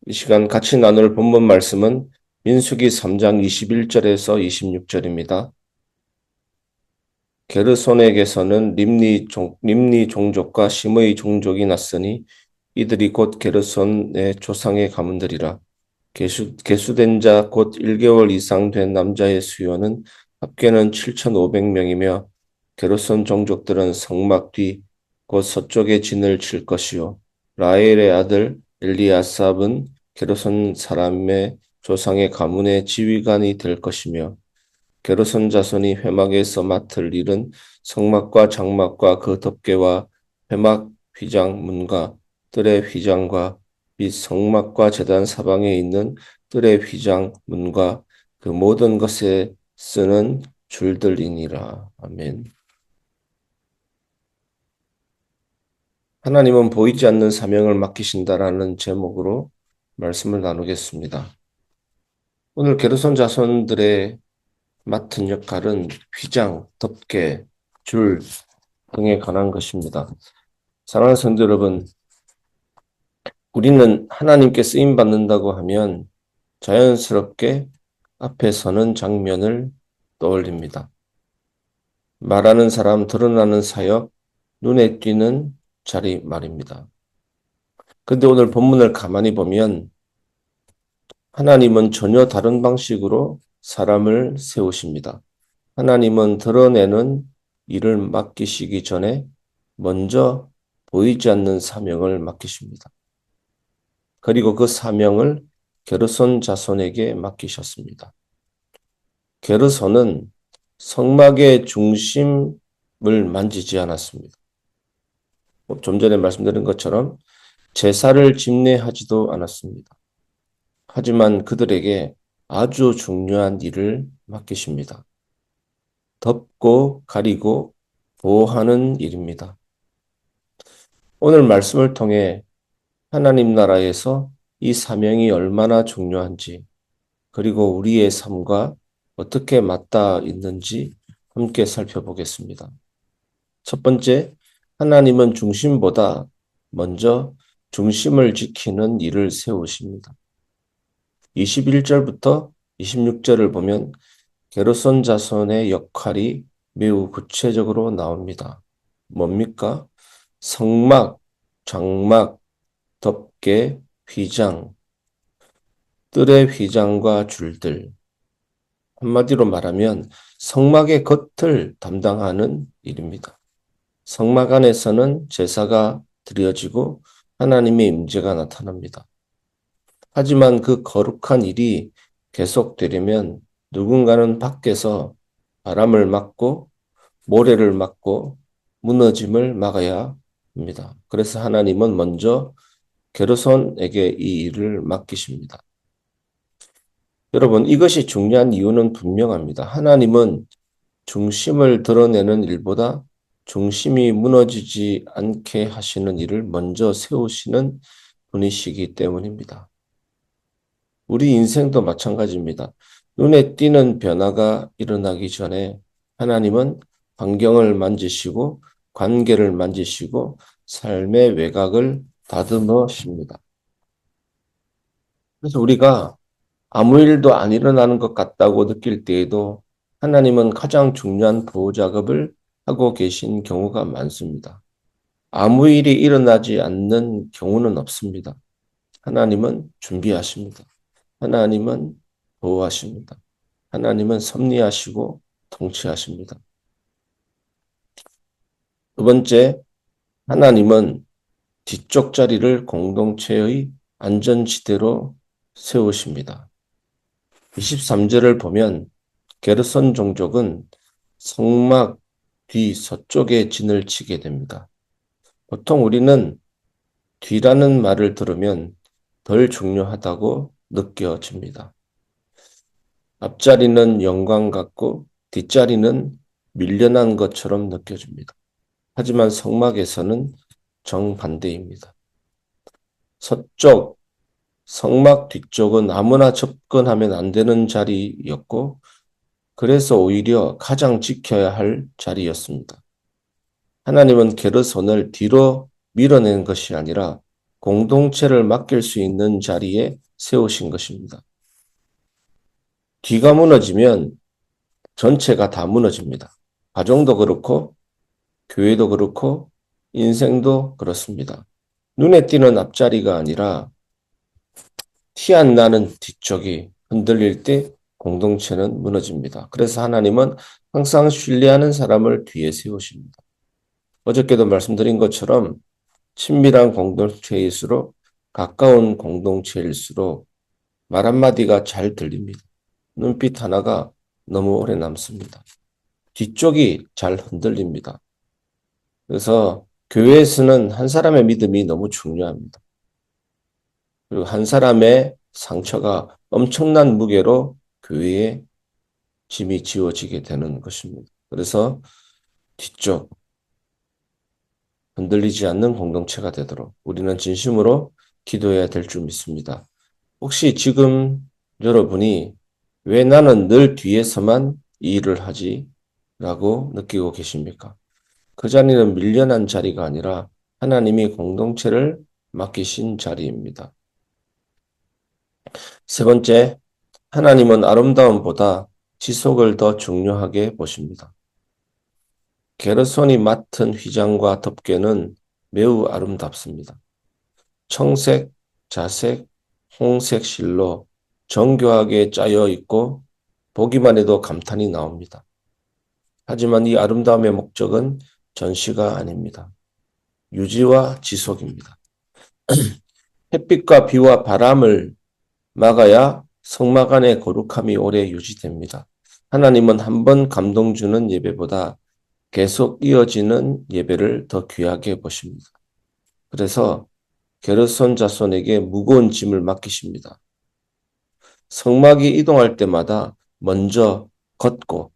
이 시간 같이 나눌 본문 말씀은 민수기 3장 21절에서 26절입니다. 게르손에게서는 림니 종족과 심의 종족이 났으니 이들이 곧 게르손의 조상의 가문들이라. 계수된 자 곧 1개월 이상 된 남자의 수요는 합계는 7,500명이며 게르손 종족들은 성막 뒤 곧 서쪽에 진을 칠 것이요. 라헬의 아들 엘리아삽은 게르손 사람의 조상의 가문의 지휘관이 될 것이며 게르손 자손이 회막에서 맡을 일은 성막과 장막과 그 덮개와 회막 휘장 문과 뜰의 휘장과 및 성막과 제단 사방에 있는 뜰의 휘장 문과 그 모든 것에 쓰는 줄들이니라. 아멘. 하나님은 보이지 않는 사명을 맡기신다라는 제목으로 말씀을 나누겠습니다. 오늘 게르손 자손들의 맡은 역할은 휘장, 덮개, 줄 등에 관한 것입니다. 사랑하는 성도 여러분, 우리는 하나님께 쓰임 받는다고 하면 자연스럽게 앞에 서는 장면을 떠올립니다. 말하는 사람, 드러나는 사역, 눈에 띄는 자리 말입니다. 그런데 오늘 본문을 가만히 보면 하나님은 전혀 다른 방식으로 사람을 세우십니다. 하나님은 드러내는 일을 맡기시기 전에 먼저 보이지 않는 사명을 맡기십니다. 그리고 그 사명을 게르손 자손에게 맡기셨습니다. 게르손은 성막의 중심을 만지지 않았습니다. 좀 전에 말씀드린 것처럼 제사를 집례하지도 않았습니다. 하지만 그들에게 아주 중요한 일을 맡기십니다. 덮고 가리고 보호하는 일입니다. 오늘 말씀을 통해 하나님 나라에서 이 사명이 얼마나 중요한지, 그리고 우리의 삶과 어떻게 맞닿아 있는지 함께 살펴보겠습니다. 첫 번째, 하나님은 중심보다 먼저 중심을 지키는 일을 세우십니다. 21절부터 26절을 보면 게르손 자손의 역할이 매우 구체적으로 나옵니다. 뭡니까? 성막, 장막, 덮개, 휘장, 뜰의 휘장과 줄들. 한마디로 말하면 성막의 겉을 담당하는 일입니다. 성막 안에서는 제사가 드려지고 하나님의 임재가 나타납니다. 하지만 그 거룩한 일이 계속되려면 누군가는 밖에서 바람을 막고 모래를 막고 무너짐을 막아야 합니다. 그래서 하나님은 먼저 게르손에게 이 일을 맡기십니다. 여러분, 이것이 중요한 이유는 분명합니다. 하나님은 중심을 드러내는 일보다 중심이 무너지지 않게 하시는 일을 먼저 세우시는 분이시기 때문입니다. 우리 인생도 마찬가지입니다. 눈에 띄는 변화가 일어나기 전에 하나님은 환경을 만지시고 관계를 만지시고 삶의 외곽을 다듬으십니다. 그래서 우리가 아무 일도 안 일어나는 것 같다고 느낄 때에도 하나님은 가장 중요한 보호 작업을 하고 계신 경우가 많습니다. 아무 일이 일어나지 않는 경우는 없습니다. 하나님은 준비하십니다. 하나님은 보호하십니다. 하나님은 섭리하시고 통치하십니다. 두 번째, 하나님은 뒤쪽 자리를 공동체의 안전지대로 세우십니다. 23절을 보면 게르손 종족은 성막 뒤 서쪽에 진을 치게 됩니다. 보통 우리는 뒤라는 말을 들으면 덜 중요하다고 느껴집니다. 앞자리는 영광 같고 뒷자리는 밀려난 것처럼 느껴집니다. 하지만 성막에서는 정반대입니다. 서쪽, 성막 뒤쪽은 아무나 접근하면 안 되는 자리였고 그래서 오히려 가장 지켜야 할 자리였습니다. 하나님은 게르손을 뒤로 밀어낸 것이 아니라 공동체를 맡길 수 있는 자리에 세우신 것입니다. 뒤가 무너지면 전체가 다 무너집니다. 가정도 그렇고 교회도 그렇고 인생도 그렇습니다. 눈에 띄는 앞자리가 아니라 티 안 나는 뒤쪽이 흔들릴 때 공동체는 무너집니다. 그래서 하나님은 항상 신뢰하는 사람을 뒤에 세우십니다. 어저께도 말씀드린 것처럼 친밀한 공동체일수록 가까운 공동체일수록 말 한마디가 잘 들립니다. 눈빛 하나가 너무 오래 남습니다. 뒤쪽이 잘 흔들립니다. 그래서 교회에서는 한 사람의 믿음이 너무 중요합니다. 그리고 한 사람의 상처가 엄청난 무게로 교회에 짐이 지워지게 되는 것입니다. 그래서 뒤쪽 흔들리지 않는 공동체가 되도록 우리는 진심으로 기도해야 될 줄 믿습니다. 혹시 지금 여러분이 왜 나는 늘 뒤에서만 이 일을 하지? 라고 느끼고 계십니까? 그 자리는 밀려난 자리가 아니라 하나님이 공동체를 맡기신 자리입니다. 세 번째, 하나님은 아름다움보다 지속을 더 중요하게 보십니다. 게르손이 맡은 휘장과 덮개는 매우 아름답습니다. 청색, 자색, 홍색 실로 정교하게 짜여 있고 보기만 해도 감탄이 나옵니다. 하지만 이 아름다움의 목적은 전시가 아닙니다. 유지와 지속입니다. 햇빛과 비와 바람을 막아야 성막 안의 거룩함이 오래 유지됩니다. 하나님은 한 번 감동 주는 예배보다 계속 이어지는 예배를 더 귀하게 보십니다. 그래서 게르손 자손에게 무거운 짐을 맡기십니다. 성막이 이동할 때마다 먼저 걷고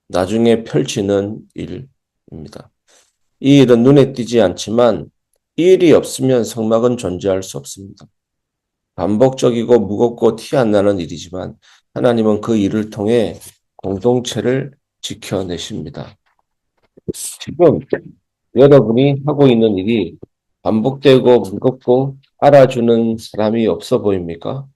나중에 펼치는 일입니다. 이 일은 눈에 띄지 않지만 이 일이 없으면 성막은 존재할 수 없습니다. 반복적이고 무겁고 티 안 나는 일이지만 하나님은 그 일을 통해 공동체를 지켜내십니다. 지금 여러분이 하고 있는 일이 반복되고 무겁고 알아주는 사람이 없어 보입니까?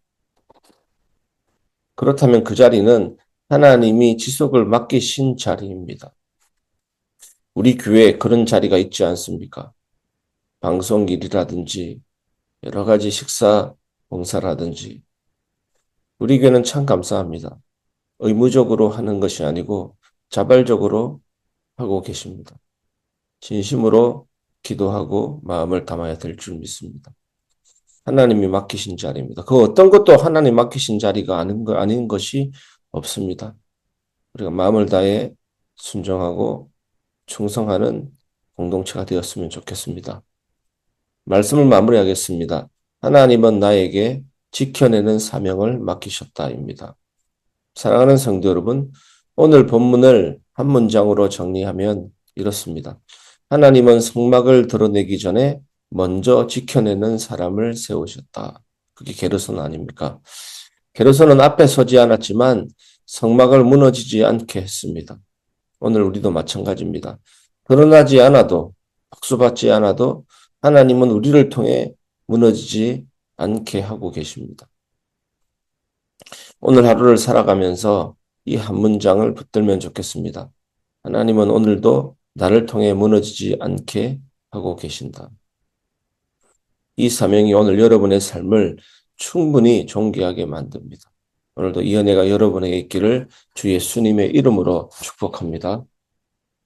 그렇다면 그 자리는 하나님이 지속을 맡기신 자리입니다. 우리 교회에 그런 자리가 있지 않습니까? 방송 일이라든지 여러 가지 식사 봉사라든지 우리 교회는 참 감사합니다. 의무적으로 하는 것이 아니고 자발적으로 하고 계십니다. 진심으로 기도하고 마음을 담아야 될 줄 믿습니다. 하나님이 맡기신 자리입니다. 그 어떤 것도 하나님 맡기신 자리가 아닌 것이 없습니다. 우리가 마음을 다해 순종하고 충성하는 공동체가 되었으면 좋겠습니다. 말씀을 마무리하겠습니다. 하나님은 나에게 지켜내는 사명을 맡기셨다입니다. 사랑하는 성도 여러분, 오늘 본문을 한 문장으로 정리하면 이렇습니다. 하나님은 성막을 드러내기 전에 먼저 지켜내는 사람을 세우셨다. 그게 게르손 아닙니까? 게르손은 앞에 서지 않았지만 성막을 무너지지 않게 했습니다. 오늘 우리도 마찬가지입니다. 드러나지 않아도 박수받지 않아도 하나님은 우리를 통해 무너지지 않게 하고 계십니다. 오늘 하루를 살아가면서 이 한 문장을 붙들면 좋겠습니다. 하나님은 오늘도 나를 통해 무너지지 않게 하고 계신다. 이 사명이 오늘 여러분의 삶을 충분히 존귀하게 만듭니다. 오늘도 이 은혜가 여러분에게 있기를 주 예수님의 이름으로 축복합니다.